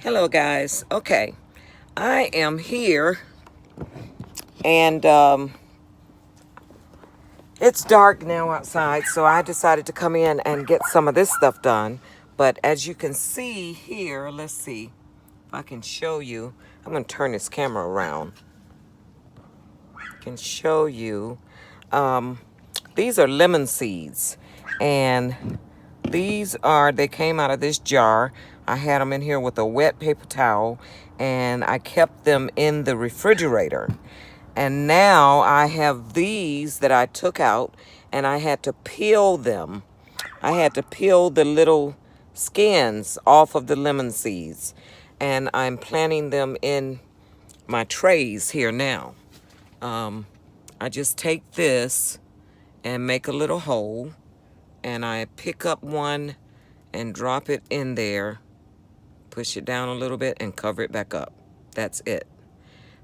Hello guys. Okay, I am here and it's dark now outside, so I decided to come in and get some of this stuff done. But as you can see here, let's see if I can show you. I'm going to turn this camera around. I can show you. These are lemon seeds, and they came out of this jar. I had them in here with a wet paper towel, and I kept them in the refrigerator. And now I have these that I took out, and I had to peel them. I had to peel the little skins off of the lemon seeds, and I'm planting them in my trays here now. I just take this and make a little hole, and I pick up one and drop it in there, push it down a little bit and cover it back up. That's it.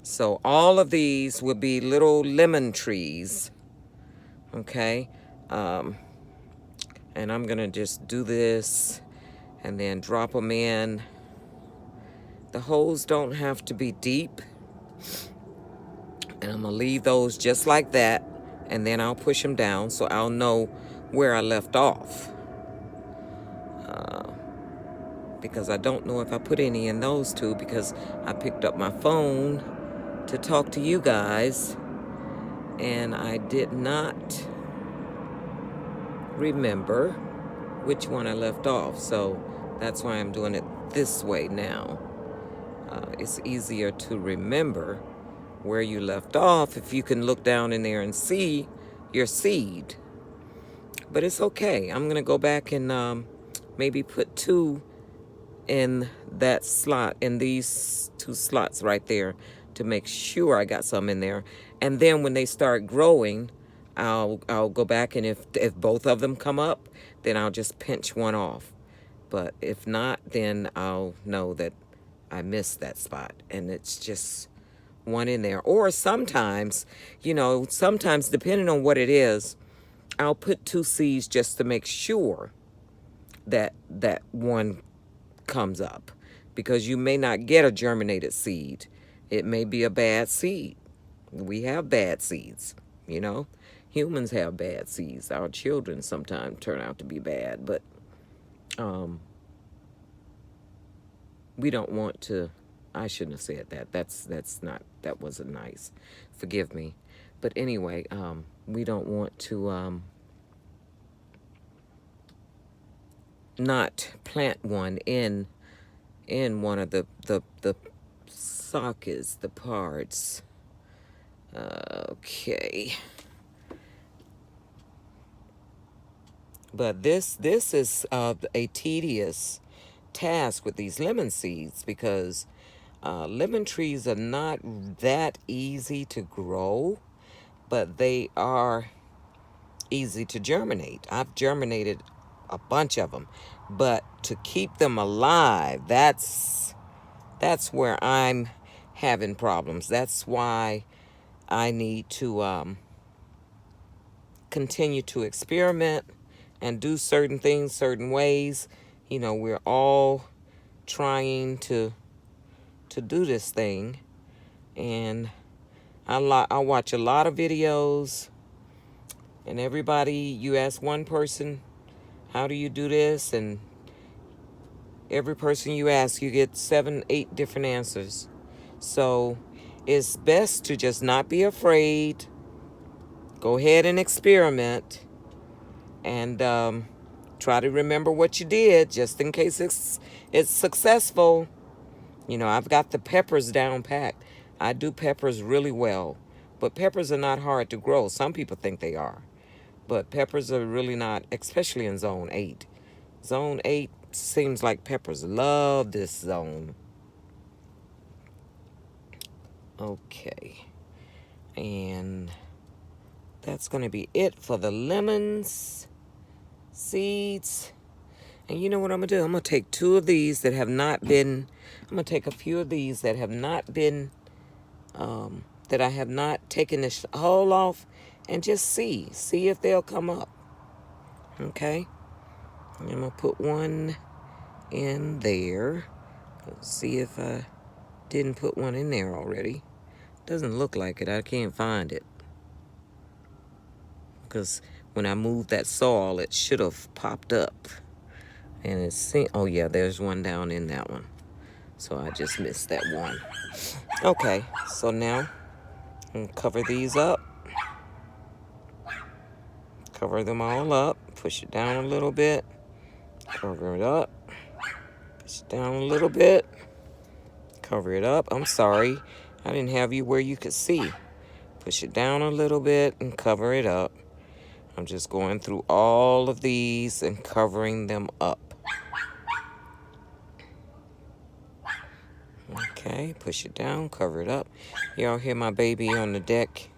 So all of these will be little lemon trees, okay? And I'm gonna just do this and then drop them in. The holes don't have to be deep, and I'm gonna leave those just like that, and then I'll push them down so I'll know where I left off. Because I don't know if I put any in those two, because I picked up my phone to talk to you guys and I did not remember which one I left off, so that's why I'm doing it this way now. It's easier to remember where you left off if you can look down in there and see your seed. But it's okay. I'm gonna go back and maybe put two in that slot, in these two slots right there, to make sure I got some in there. And then when they start growing, I'll go back, and if both of them come up, then I'll just pinch one off. But if not, then I'll know that I missed that spot, and it's just one in there. Or sometimes, sometimes depending on what it is, I'll put two seeds just to make sure that one comes up, because you may not get a germinated seed. It may be a bad seed. We have bad seeds, Humans have bad seeds. Our children sometimes turn out to be bad, but we don't want to. I shouldn't have said that. That wasn't nice. Forgive me. But anyway, we don't want to not plant one in one of the sockets, the parts. Okay. But this is a tedious task with these lemon seeds, because lemon trees are not that easy to grow, but they are easy to germinate. I've germinated a bunch of them, but to keep them alive, that's where I'm having problems. That's why I need to continue to experiment and do certain things certain ways. We're all trying to do this thing, and I watch a lot of videos, and you ask one person, how do you do this? And every person you ask, you get 7, 8 different answers. So it's best to just not be afraid. Go ahead and experiment, and try to remember what you did, just in case it's successful. I've got the peppers down packed. I do peppers really well, but peppers are not hard to grow. Some people think they are, but peppers are really not, especially in zone 8. Zone 8 seems like peppers love this zone. Okay, and that's going to be it for the lemons seeds. And you know what I'm going to do? I'm going to take a few of these that have not been, that I have not taken the hull off, and just see if they'll come up. Okay? I'm going to put one in there. Let's see if I didn't put one in there already. Doesn't look like it. I can't find it. Because when I moved that soil, it should have popped up. And it's, oh yeah, there's one down in that one. So I just missed that one. Okay, so now I'm gonna cover these up. Cover them all up. Push it down a little bit. Cover it up. Push it down a little bit. Cover it up. I'm sorry. I didn't have you where you could see. Push it down a little bit and cover it up. I'm just going through all of these and covering them up. Okay, push it down, cover it up. Y'all hear my baby on the deck.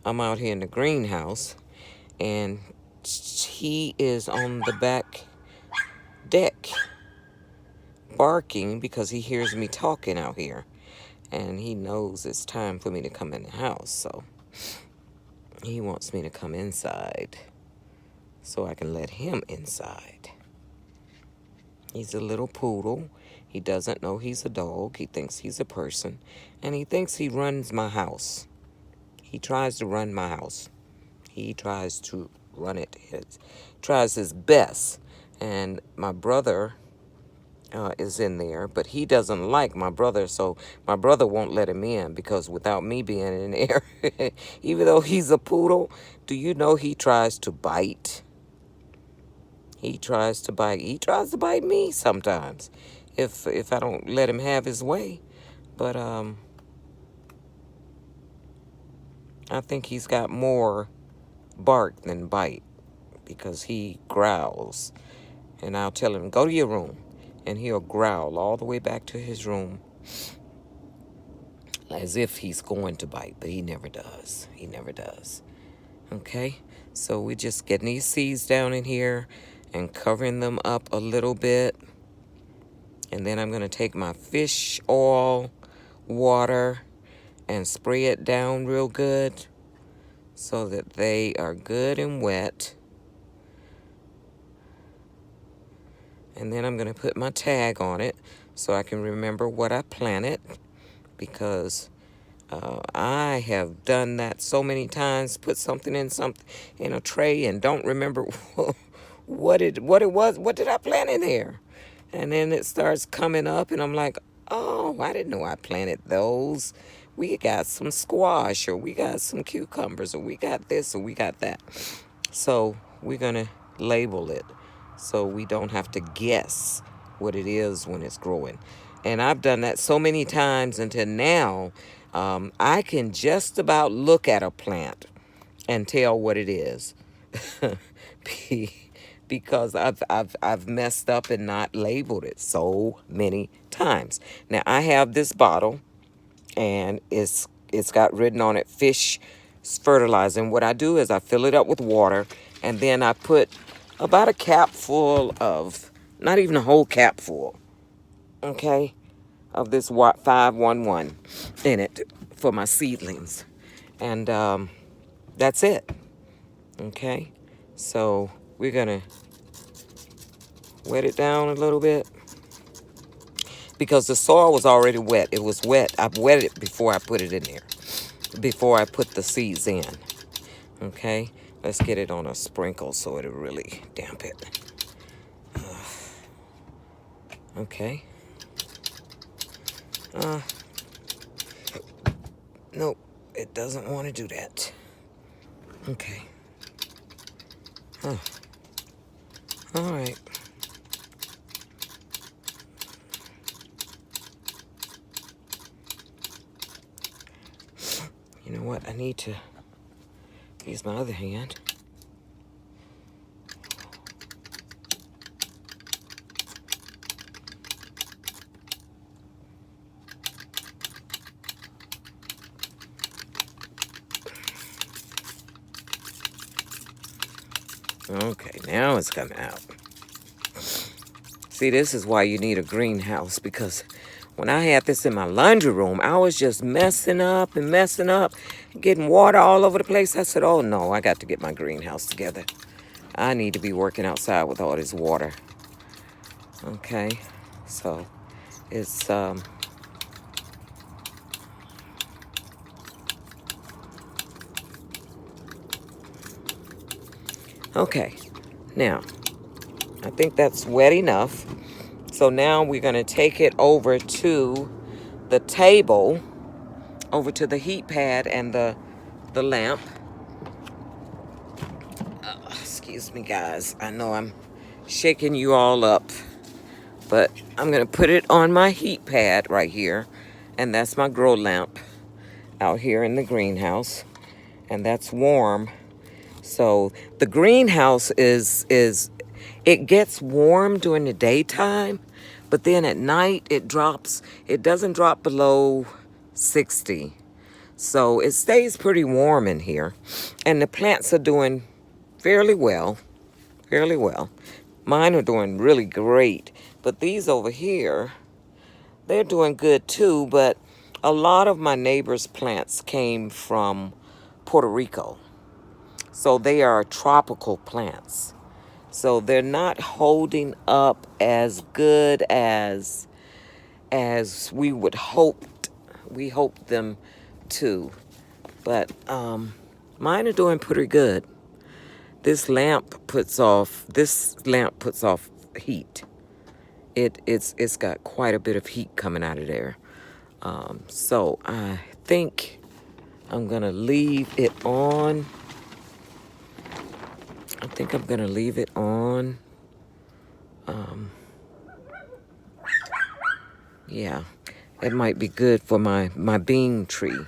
I'm out here in the greenhouse, and he is on the back deck barking because he hears me talking out here, and he knows it's time for me to come in the house, so he wants me to come inside so I can let him inside. He's a little poodle. He doesn't know he's a dog. He thinks he's a person, and he thinks he runs my house. He tries to run my house. He tries to run it. Tries his best. And my brother is in there, but he doesn't like my brother, so my brother won't let him in because without me being in there, even though he's a poodle, do you know he tries to bite? He tries to bite. He tries to bite me sometimes if I don't let him have his way. But I think he's got more bark than bite because he growls. And I'll tell him, go to your room. And he'll growl all the way back to his room as if he's going to bite, but he never does. He never does. Okay? So we're just getting these seeds down in here and covering them up a little bit. And then I'm going to take my fish oil water and spray it down real good so that they are good and wet. And then I'm going to put my tag on it so I can remember what I planted, because I have done that so many times, put something in a tray and don't remember what it was. What did I plant in there? And then it starts coming up and I'm like, oh, I didn't know I planted those. We got some squash, or we got some cucumbers, or we got this, or we got that. So we're going to label it so we don't have to guess what it is when it's growing. And I've done that so many times until now, I can just about look at a plant and tell what it is. Because I've messed up and not labeled it so many times. Now I have this bottle, and it's got written on it fish fertilizer. And what I do is I fill it up with water, and then I put about a cap full of, not even a whole cap full, okay, of this 511 in it for my seedlings. And that's it. Okay, so we're gonna wet it down a little bit because the soil was already wet. It was wet. I've wetted it before I put it in there, before I put the seeds in. Okay, let's get it on a sprinkle so it'll really damp it. Okay. Nope, it doesn't want to do that. Okay. All right. You know what? I need to use my other hand. Okay, now it's coming out. See, this is why you need a greenhouse, because when I had this in my laundry room, I was just messing up, getting water all over the place. I said, oh no, I got to get my greenhouse together. I need to be working outside with all this water. Okay, so It's okay. Now, I think that's wet enough. So now we're going to take it over to the table, over to the heat pad and the lamp. Excuse me, guys. I know I'm shaking you all up, but I'm going to put it on my heat pad right here. And that's my grow lamp out here in the greenhouse. And that's warm. So the greenhouse it gets warm during the daytime, but then at night it drops. It doesn't drop below 60. So it stays pretty warm in here. And the plants are doing fairly well. Fairly well. Mine are doing really great. But these over here, they're doing good too. But a lot of my neighbors' plants came from Puerto Rico. So they are tropical plants. So they're not holding up as good as we would we hoped them to. But mine are doing pretty good. This lamp puts off heat. It's got quite a bit of heat coming out of there. So I think I'm gonna leave it on. I think I'm gonna leave it on. Yeah, it might be good for my bean tree.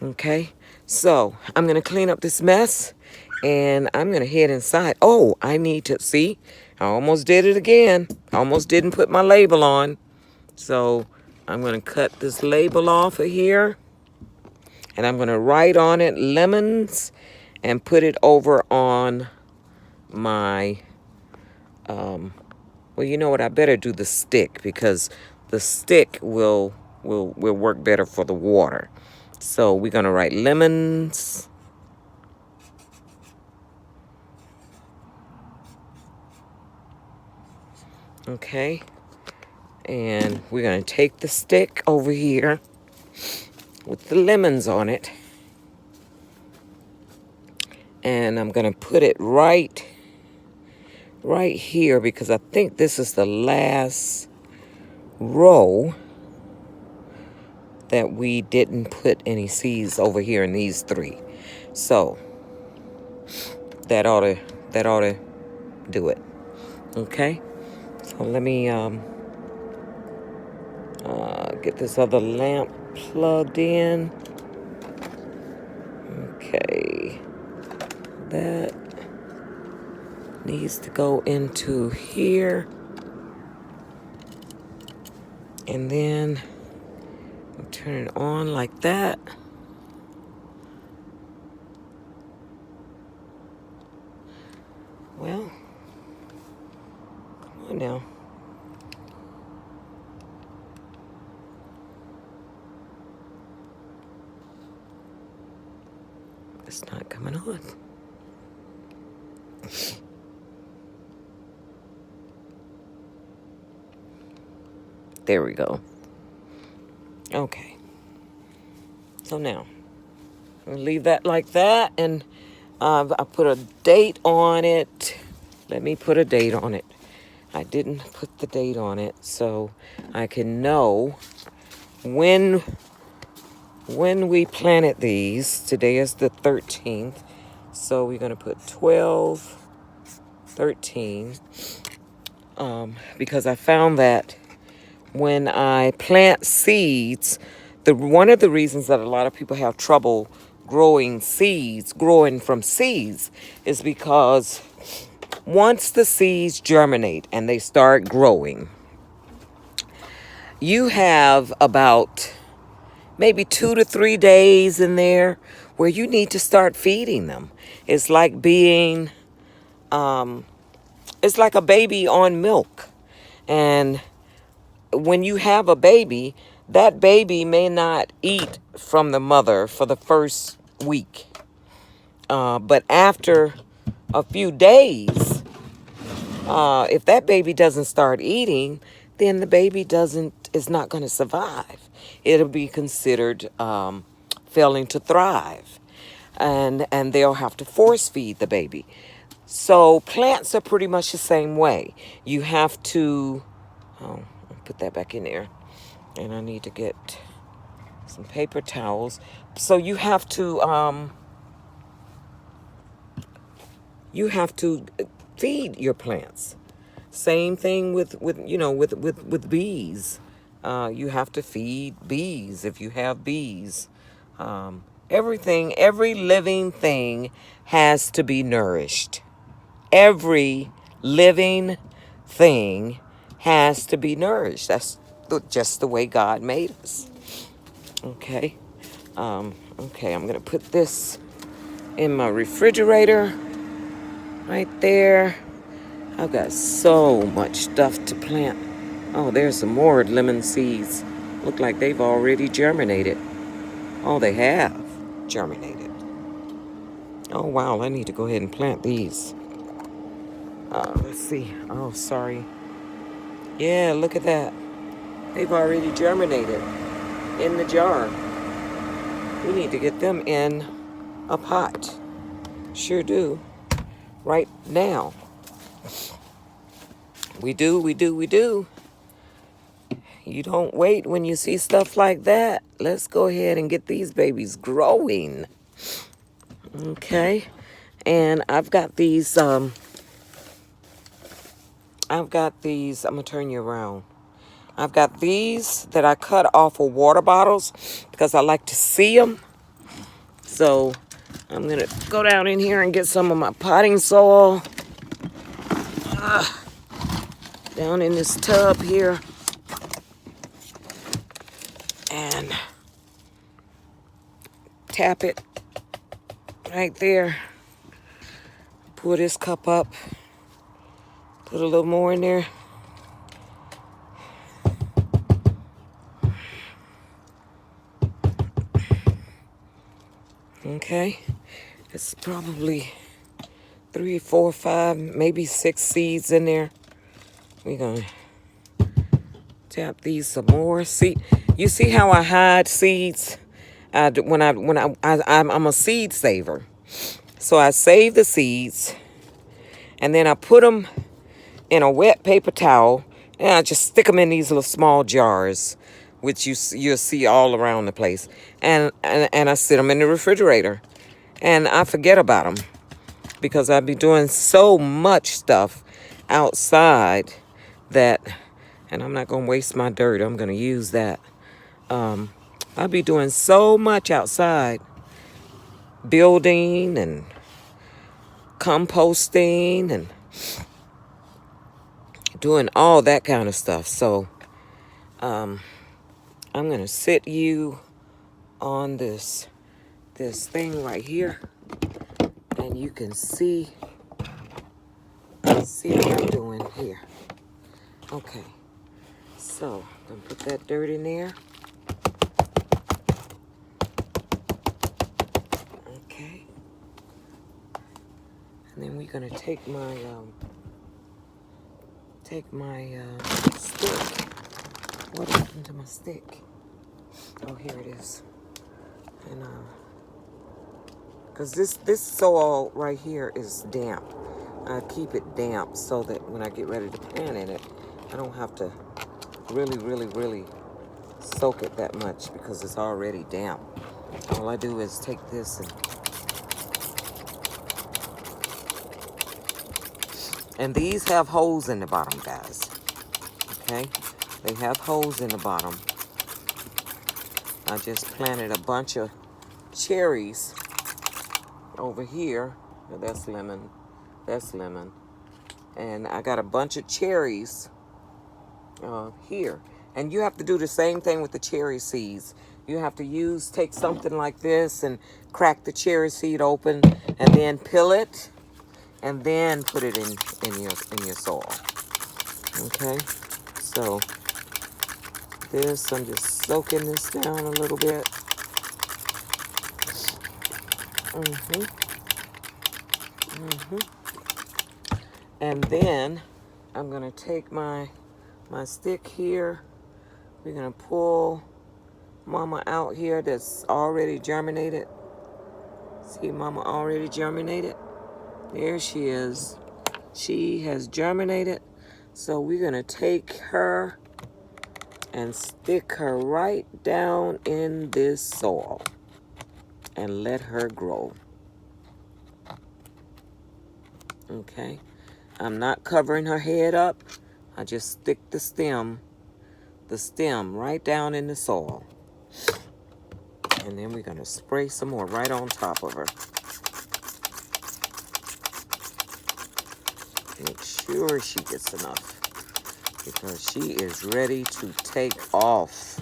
Okay, so I'm gonna clean up this mess and I'm gonna head inside. Oh, I need to see. I almost did it again. I almost didn't put my label on. So I'm gonna cut this label off of here and I'm gonna write on it lemons and put it over on my, well, you know what? I better do the stick because the stick will work better for the water. So we're gonna write lemons. Okay. And we're gonna take the stick over here with the lemons on it. And I'm gonna put it right here because I think this is the last row that we didn't put any seeds over here in these three. So that ought to do it. Okay. So let me get this other lamp plugged in. Okay. That needs to go into here. And then turn it on like that. Well, come on now. It's not coming on. There we go. Okay. So now, I'll leave that like that, and I put a date on it. Let me put a date on it. I didn't put the date on it, so I can know when we planted these. Today is the 13th, so we're gonna put 12/13, because I found that when I plant seeds, one of the reasons that a lot of people have trouble growing from seeds, is because once the seeds germinate and they start growing, you have about maybe 2 to 3 days in there where you need to start feeding them. It's like it's like a baby on milk. And when you have a baby, that baby may not eat from the mother for the first week. But after a few days, if that baby doesn't start eating, then the baby is not going to survive. It'll be considered failing to thrive, and they'll have to force feed the baby. So plants are pretty much the same way. You have to, I'll put that back in there, and I need to get some paper towels. So you have to feed your plants. Same thing with bees. You have to feed bees if you have bees. Every living thing has to be nourished. Every living thing has to be nourished. That's just the way God made us. Okay. Okay, I'm gonna put this in my refrigerator right there. I've got so much stuff to plant. Oh, there's some more lemon seeds. Look like they've already germinated. Oh, they have germinated. Oh, wow, I need to go ahead and plant these. Let's see. Oh, sorry. Yeah, look at that. They've already germinated in the jar. We need to get them in a pot. Sure do. Right now. We do. You don't wait when you see stuff like that. Let's go ahead and get these babies growing. Okay. And I've got these, I'm gonna turn you around. I've got these that I cut off of water bottles because I like to see them. So I'm gonna go down in here and get some of my potting soil. Down in this tub here. And tap it right there. Pour this cup up. Put a little more in there. Okay. It's probably 3, 4, 5, maybe 6 seeds in there. We're gonna tap these some more. See, you see how I hide seeds? I'm a seed saver. So I save the seeds, and then I put them in a wet paper towel, and I just stick them in these little small jars, which you'll see all around the place, and I sit them in the refrigerator, and I forget about them because I be doing so much stuff outside that, and I'm not gonna waste my dirt. I'm gonna use that. I'll be doing so much outside, building and composting and doing all that kind of stuff. So I'm gonna sit you on this thing right here, and you can see what I'm doing here. Okay, so I'm gonna put that dirt in there. Okay, and then we're gonna take my stick. What happened to my stick? Oh, here it is. And because this soil right here is damp. I keep it damp so that when I get ready to plant in it, I don't have to really soak it that much because it's already damp. All I do is take this and these have holes in the bottom, guys. Okay, they have holes in the bottom. I just planted a bunch of cherries over here. That's lemon. That's lemon. And I got a bunch of cherries here. And you have to do the same thing with the cherry seeds. You have to take something like this and crack the cherry seed open and then peel it and then put it in your soil. Okay? So this, I'm just soaking this down a little bit. And then I'm gonna take my my stick here. We're gonna pull Mama out here that's already germinated. See, Mama already germinated. There she is. She has germinated. So we're gonna take her and stick her right down in this soil and let her grow. Okay, I'm not covering her head up. I just stick the stem right down in the soil. And then we're gonna spray some more right on top of her. Make sure she gets enough because she is ready to take off.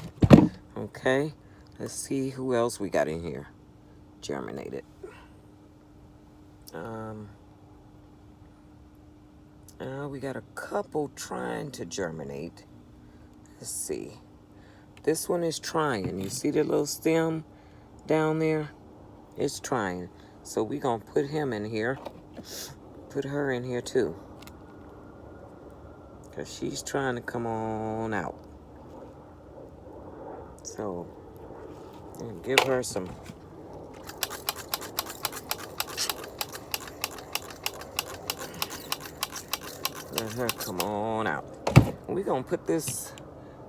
Okay, let's see who else we got in here. Germinated. We got a couple trying to germinate. Let's see. This one is trying. You see the little stem down there? It's trying. So we're going to put him in here. Put her in here too. Because she's trying to come on out. So, give her some. Let her come on out. We're going to put this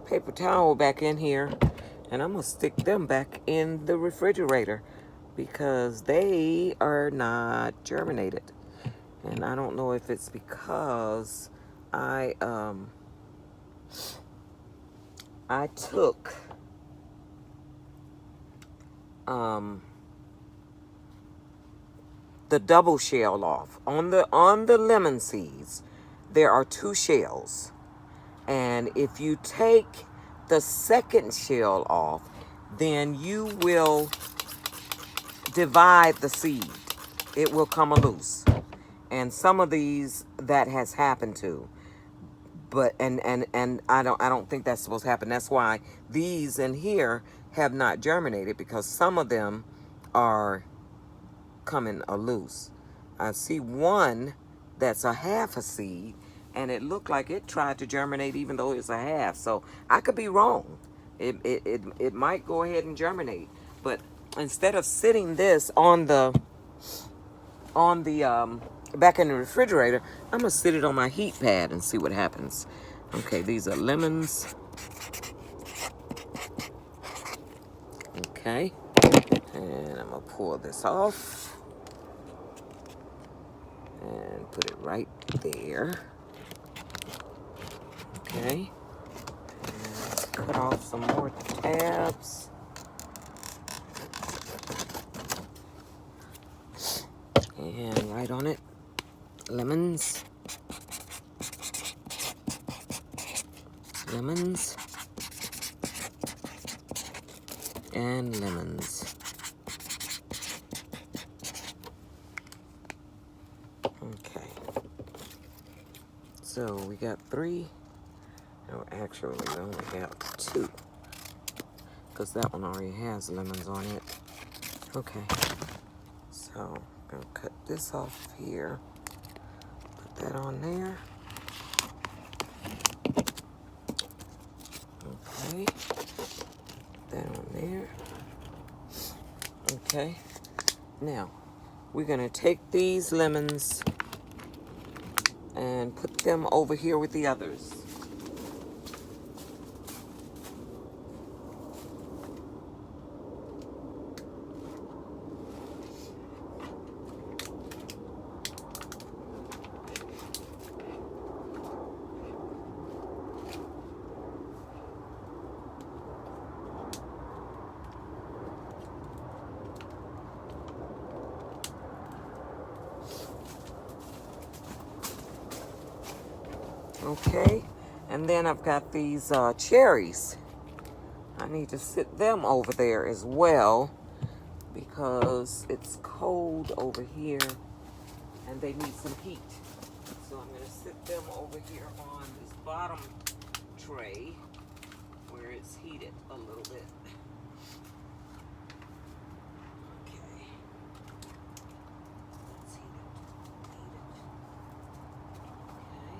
paper towel back in here. And I'm going to stick them back in the refrigerator because they are not germinated. And I don't know if it's because I took the double shell off. On the lemon seeds, there are 2 shells. And if you take the second shell off, then you will divide the seed. It will come loose. And some of these that has happened to. But and I don't think that's supposed to happen. That's why these in here have not germinated, because some of them are coming loose. I see one that's a half a seed, and it looked like it tried to germinate even though it's a half. So I could be wrong. It might go ahead and germinate. But instead of sitting this on the back in the refrigerator, I'm gonna sit it on my heat pad and see what happens. Okay, these are lemons. Okay, and I'm gonna pull this off and put it right there. Okay, and cut off some more tabs. And right on it, lemons. Lemons. And lemons. Okay. So we got 3. No, actually, we only got 2. Because that one already has lemons on it. Okay. So, I'm going to cut this off here. Put that on there. Okay. Put that on there. Okay. Now, we're going to take these lemons and put them over here with the others. Okay, and then I've got these cherries. I need to sit them over there as well because it's cold over here and they need some heat. So I'm going to sit them over here on this bottom tray where it's heated a little bit. Okay. Let's heat it. Okay.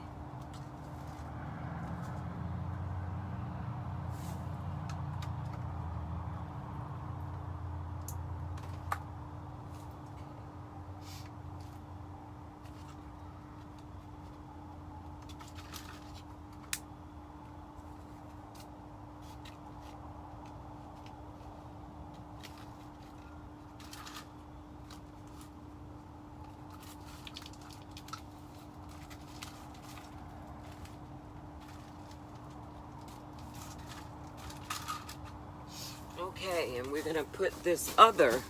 Okay, and we're gonna put these other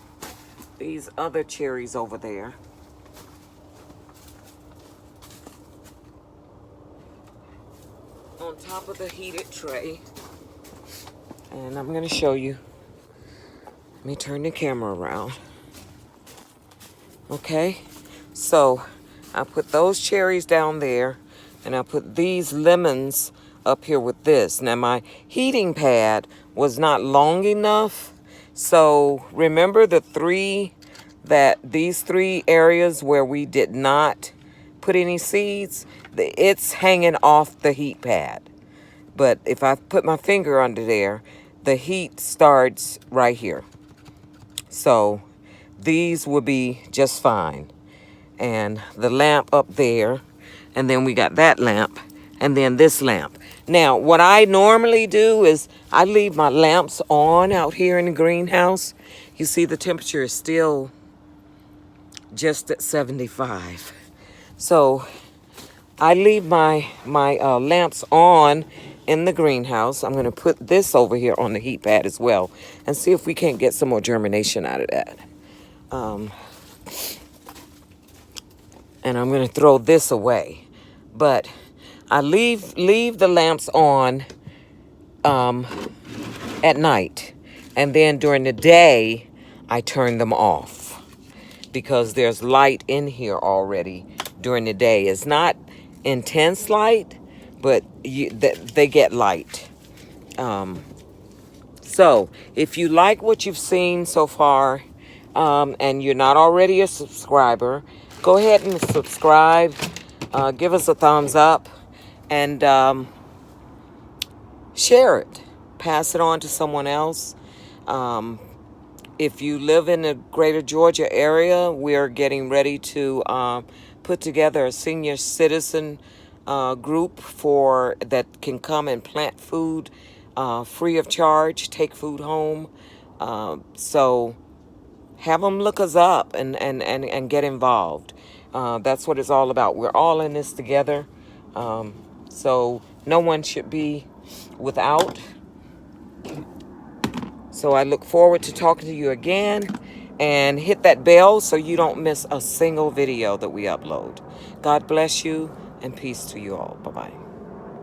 cherries over there. On top of the heated tray. And I'm gonna show you. Let me turn the camera around. Okay, so I put those cherries down there, and I put these lemons up here with this. Now my heating pad was not long enough, so remember these three areas where we did not put any seeds, it's hanging off the heat pad. But if I put my finger under there, the heat starts right here. So these will be just fine. And the lamp up there, and then we got that lamp, and then this lamp. Now, what I normally do is I leave my lamps on out here in the greenhouse. You see the temperature is still just at 75. So I leave my lamps on in the greenhouse. I'm going to put this over here on the heat pad as well and see if we can't get some more germination out of that. And I'm going to throw this away. But I leave the lamps on at night. And then during the day, I turn them off. Because there's light in here already during the day. It's not intense light, but they get light. So if you like what you've seen so far, and you're not already a subscriber, go ahead and subscribe. Give us a thumbs up, and share it. Pass it on to someone else. If you live in the greater Georgia area, we're getting ready to put together a senior citizen group that can come and plant food free of charge, take food home. So have them look us up and get involved. That's what it's all about. We're all in this together. So no one should be without. So I look forward to talking to you again, and hit that bell so you don't miss a single video that we upload. God bless you, and peace to you all. Bye-bye.